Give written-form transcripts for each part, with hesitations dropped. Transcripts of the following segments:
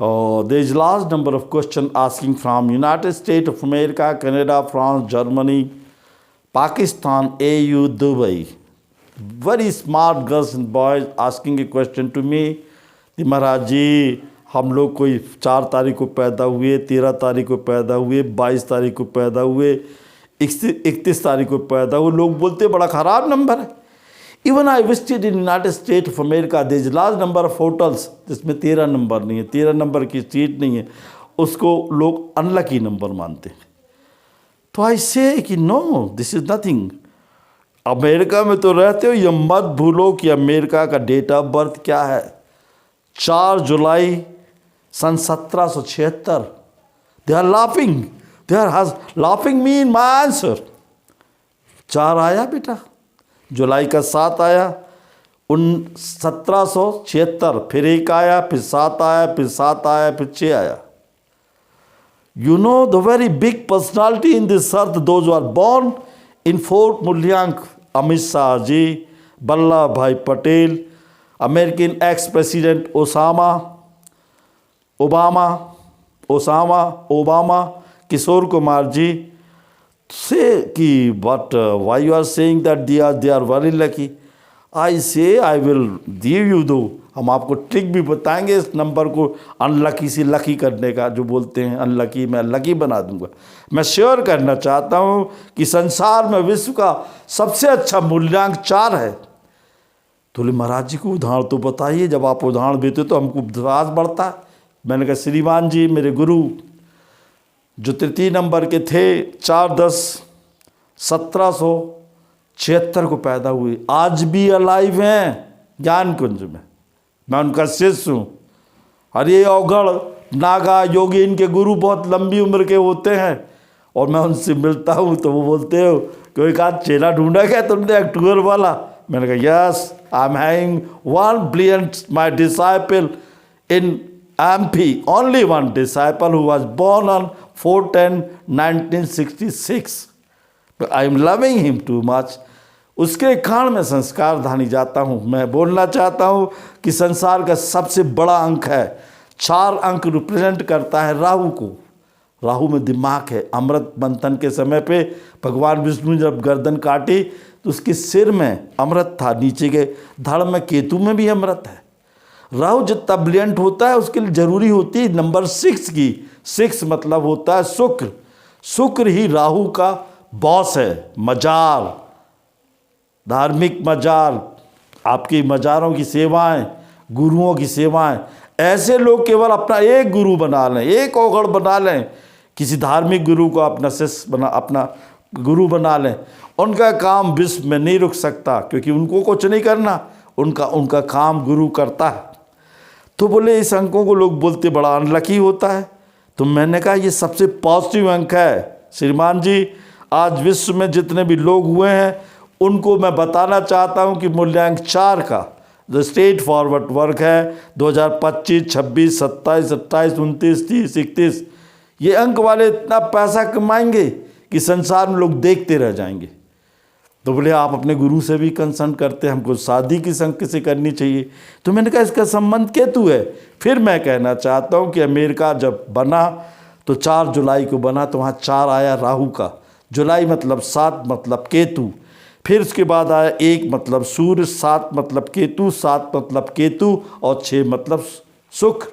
There is large number of questions asking from United States of America, Canada, France, Germany, Pakistan, AU, Dubai. Very smart girls and boys asking a question to me. कि महाराज जी हम लोग कोई 4 तारीख को पैदा हुए, 13 तारीख को पैदा हुए, 22 तारीख को पैदा हुए, 31 तारीख को पैदा हुए, लोग बोलते बड़ा ख़राब नंबर है. Even I visited in United State of America, there is large number of hotels जिसमें 13 नंबर नहीं है, 13 नंबर की सीट नहीं है, उसको लोग अनलकी नंबर मानते हैं. तो आई से कि no, this is nothing. America में तो रहते हो, ये मत भूलो कि अमेरिका का डेट ऑफ बर्थ क्या है. 4 जुलाई सन 1776. They are laughing, they are laughing me in my answer. 4 आया बेटा, जुलाई का 7 आया, 1776, फिर 1 आया, फिर 7 आया, फिर 7 आया, फिर 6 आया. You know the very big personality in this earth, those who are born in Fort Mulyank, Amit Shah ji, Vallabh Bhai Patel, American ex-president Osama, Obama, Kishore Kumar ji, say कि but why you are saying that they are very lucky. I say I will give you दो, हम आपको trick भी बताएंगे इस number को unlucky से lucky करने का. जो बोलते हैं अनलकी, मैं लकी बना दूंगा. मैं श्योर करना चाहता हूँ कि संसार में विश्व का सबसे अच्छा मूल्यांक 4 है. तो महाराज जी को उदाहरण तो बताइए. जब आप उदाहरण देते तो हमको विश्वास बढ़ता है. मैंने कहा श्रीमान जी, मेरे गुरु जो तृतीय नंबर के थे, 4/10/1776 को पैदा हुए, आज भी अलाइव हैं ज्ञान कुंज में. मैं उनका शिष्य हूँ. और ये अवगढ़ नागा योगी, इनके गुरु बहुत लंबी उम्र के होते हैं. और मैं उनसे मिलता हूँ तो वो बोलते हो कि एक आध चेला ढूंढा क्या तुमने अक्टूबर वाला. मैंने कहा yes, I am having one brilliant my disciple in MP, only one disciple who was born on 4/10/1966. I am loving him too much. उसके कारण मैं संस्कार धानी जाता हूँ. मैं बोलना चाहता हूँ कि संसार का सबसे बड़ा अंक है 4 अंक रिप्रेजेंट करता है राहु को. राहु में दिमाग है. अमृत मंथन के समय पे भगवान विष्णु जब गर्दन काटी तो उसके सिर में अमृत था, नीचे के धड़ में केतु में भी अमृत है. राहु जितना ब्रिलियंट होता है उसके लिए ज़रूरी होती है नंबर 6 की. 6 मतलब होता है शुक्र. शुक्र ही राहु का बॉस है. मजार, धार्मिक मजार, आपकी मजारों की सेवाएं, गुरुओं की सेवाएं. ऐसे लोग केवल अपना एक गुरु बना लें, एक औगड़ बना लें, किसी धार्मिक गुरु को अपना शिष्य बना, अपना गुरु बना लें. उनका काम विश्व में नहीं रुक सकता, क्योंकि उनको कुछ नहीं करना, उनका काम गुरु करता है. तो बोले इस अंकों को लोग बोलते बड़ा अनलकी होता है. तो मैंने कहा ये सबसे पॉजिटिव अंक है. श्रीमान जी, आज विश्व में जितने भी लोग हुए हैं उनको मैं बताना चाहता हूं कि मूल्यांक 4 का जो स्ट्रेट फॉरवर्ड वर्क है 2025, 26, 27, 28, 29, 30, 31, ये अंक वाले इतना पैसा कमाएंगे कि संसार में लोग देखते रह जाएंगे. तो बोले आप अपने गुरु से भी कंसर्न करते हैं, हमको शादी की संग से करनी चाहिए. तो मैंने कहा इसका संबंध केतु है. फिर मैं कहना चाहता हूँ कि अमेरिका जब बना तो 4 जुलाई को बना, तो वहाँ 4 आया राहु का. जुलाई मतलब 7 मतलब केतु. फिर उसके बाद आया 1 मतलब सूर्य, 7 मतलब केतु, 7 मतलब केतु, और 6 मतलब शुक्र.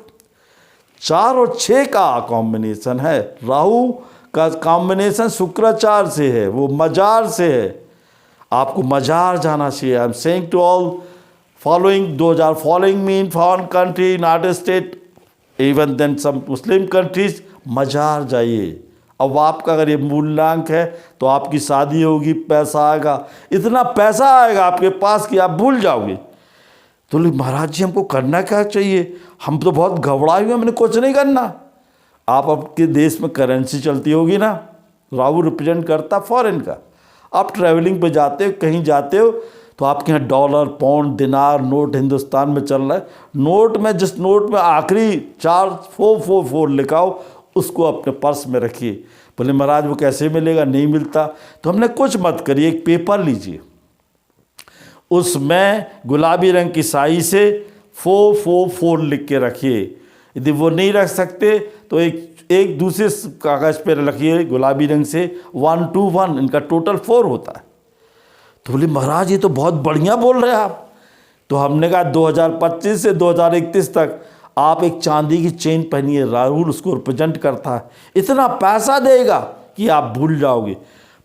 4 और 6 का कॉम्बिनेशन है. राहु का कॉम्बिनेशन शुक्राचार्य से है, वो मजार से है. आपको मजार जाना चाहिए. I am saying to all following, those are following me in foreign country, United State, even then some Muslim countries, मजार जाइए. अब आपका अगर ये मूल्यांक है तो आपकी शादी होगी, पैसा आएगा, इतना पैसा आएगा आपके पास कि आप भूल जाओगे. तो महाराज जी हमको करना क्या चाहिए? हम तो बहुत घबराए हुए, हमने कुछ नहीं करना. आप आपके देश में करेंसी चलती होगी ना, राहु रिप्रेजेंट करता फॉरेन का. आप ट्रैवलिंग पे जाते हो, कहीं जाते हो तो आपके यहाँ डॉलर, पाउंड, दिनार, नोट हिंदुस्तान में चल रहा है. नोट में, जिस नोट में आखिरी 444 लिखा हो उसको अपने पर्स में रखिए. बोले महाराज वो कैसे मिलेगा? नहीं मिलता. तो हमने कुछ मत करिए, एक पेपर लीजिए, उसमें गुलाबी रंग की स्याही से 444 लिख के रखिए. यदि वो नहीं रख सकते तो एक दूसरे कागज़ पर रखिए गुलाबी रंग से 1 2 1, इनका टोटल 4 होता है। तो बोले महाराज ये तो बहुत बढ़िया बोल रहे हैं आप। तो हमने कहा 2025 से 2031 तक आप एक चांदी की चेन पहनिए, राहुल उसको रिप्रेजेंट करता है, इतना पैसा देगा कि आप भूल जाओगे।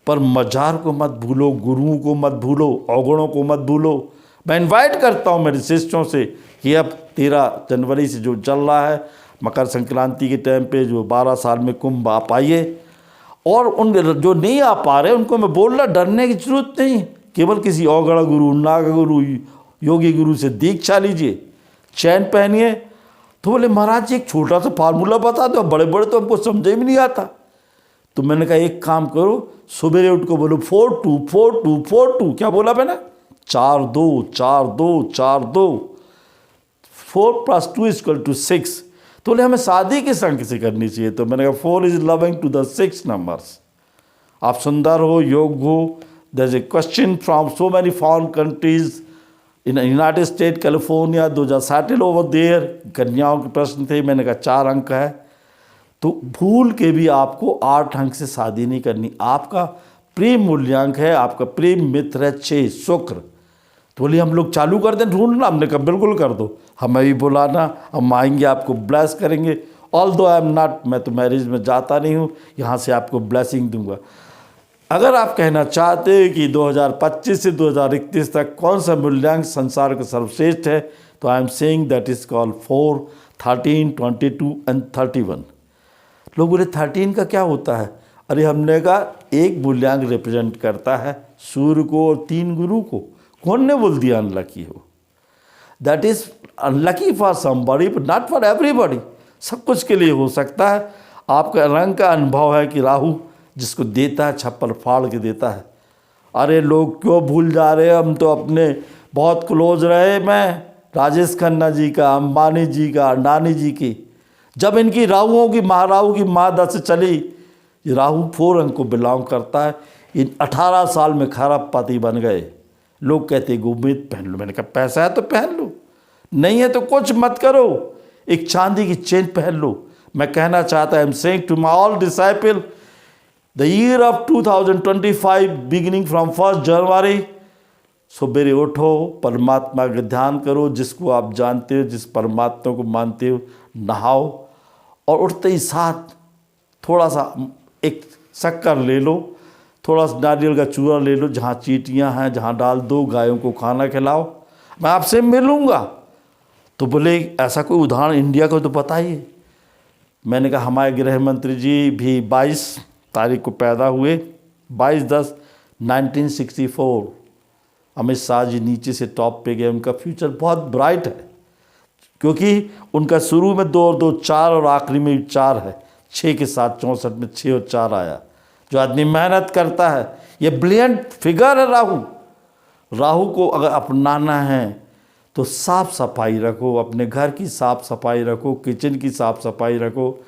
पर मजार को मत भूलो, गुरुओं को मत भूलो, अवगुणों को मत भूलो। मैं इनवाइट करता हूँ मेरे शिष्यों से कि अब 13 जनवरी से जो चल रहा है मकर संक्रांति के टाइम पे जो 12 साल में कुंभ आप आइए, और उन जो नहीं आ पा रहे उनको मैं बोल रहा डरने की जरूरत नहीं, केवल किसी अवगढ़ गुरु, नाग गुरु, योगी गुरु से दीक्षा लीजिए, चैन पहनिए। तो बोले महाराज जी एक छोटा सा फार्मूला बता दो, बड़े बड़े तो हमको समझ में नहीं आता। तो मैंने कहा एक काम करो, सुबह उठ को बोलो 4 2 4 2 4 2, क्या बोला मैंने, 4 2 4 2 4 2, 4 + 2 = 6। तो बोले हमें शादी किस अंक से करनी चाहिए। तो मैंने कहा 4 is loving to the 6 numbers. आप सुंदर हो, योग हो। There is a question from so many foreign countries in United State California, those are settle over there. कन्याओं के प्रश्न थे, मैंने कहा 4 अंक है। तो भूल के भी आपको 8 अंक से शादी नहीं करनी। आपका प्रेम मूल्यांक है, आपका प्रेम मित्र है 6 शुक्र। तो बोलिए हम लोग चालू कर दें ढूंढना। हमने कहा बिल्कुल कर दो, हमें भी बुलाना, हम आएंगे, आपको ब्लेस करेंगे। ऑल्दो आई एम नॉट, मैं तो मैरिज में जाता नहीं हूँ, यहाँ से आपको ब्लेसिंग दूंगा। अगर आप कहना चाहते हैं कि 2025 से 2031 तक कौन सा मूल्यांक संसार का सर्वश्रेष्ठ है, तो आई am saying that is called 4 13 22 and 31। लोग बोले 13 का क्या होता है। अरे हमने कहा एक मूल्यांक रिप्रेजेंट करता है सूर्य को और 3 गुरु को। कौन ने बोल दिया अनलकी हो। That is unlucky for somebody but not for everybody. सब कुछ के लिए हो सकता है। आपका रंग का अनुभव है कि राहु जिसको देता है छप्पर फाड़ के देता है। अरे लोग क्यों भूल जा रहे हैं, हम तो अपने बहुत क्लोज रहे, मैं राजेश खन्ना जी का, अंबानी जी का, अडानी जी की। जब इनकी राहुओं की महाराहु की महादशा चली, ये राहु 4 अंक को बिलोंग करता है। इन 18 साल में खराब पति बन गए। लोग कहते गोमेद पहन लो, मैंने कहा पैसा है तो पहन लो, नहीं है तो कुछ मत करो, एक चांदी की चेन पहन लो। मैं कहना चाहता I am saying to my all disciple, the year of 2025 beginning from 1 जनवरी। सुबेरे उठो, परमात्मा का ध्यान करो, जिसको आप जानते हो, जिस परमात्मा को मानते हो, नहाओ, और उठते ही साथ थोड़ा सा एक शक्कर ले लो, थोड़ा सा नारियल का चूरा ले लो, जहाँ चींटियाँ हैं जहाँ डाल दो, गायों को खाना खिलाओ, मैं आपसे मिलूँगा। तो बोले ऐसा कोई उदाहरण इंडिया को तो बताइए। मैंने कहा हमारे गृह मंत्री जी भी 22 तारीख को पैदा हुए, 22/10/1964। अमित शाह जी नीचे से टॉप पे गए, उनका फ्यूचर बहुत ब्राइट है, क्योंकि उनका शुरू में 2 और 2 4 और आखिरी में 4 है। 6 के साथ 64 में 6 और 4 आया। जो आदमी मेहनत करता है, ये ब्रिलियंट फिगर है राहु। राहु को अगर अपनाना है तो साफ सफाई रखो, अपने घर की साफ सफाई रखो, किचन की साफ सफाई रखो।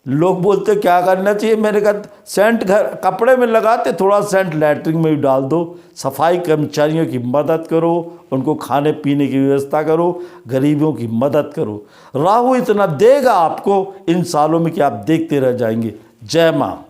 लोग बोलते क्या करना चाहिए, मैंने कहा सेंट घर कपड़े में लगाते, थोड़ा सेंट लैट्रिन में भी डाल दो। सफाई कर्मचारियों की मदद करो, उनको खाने पीने की व्यवस्था करो, गरीबों की मदद करो। राहु इतना देगा आपको इन सालों में कि आप देखते रह जाएंगे। जय माँ।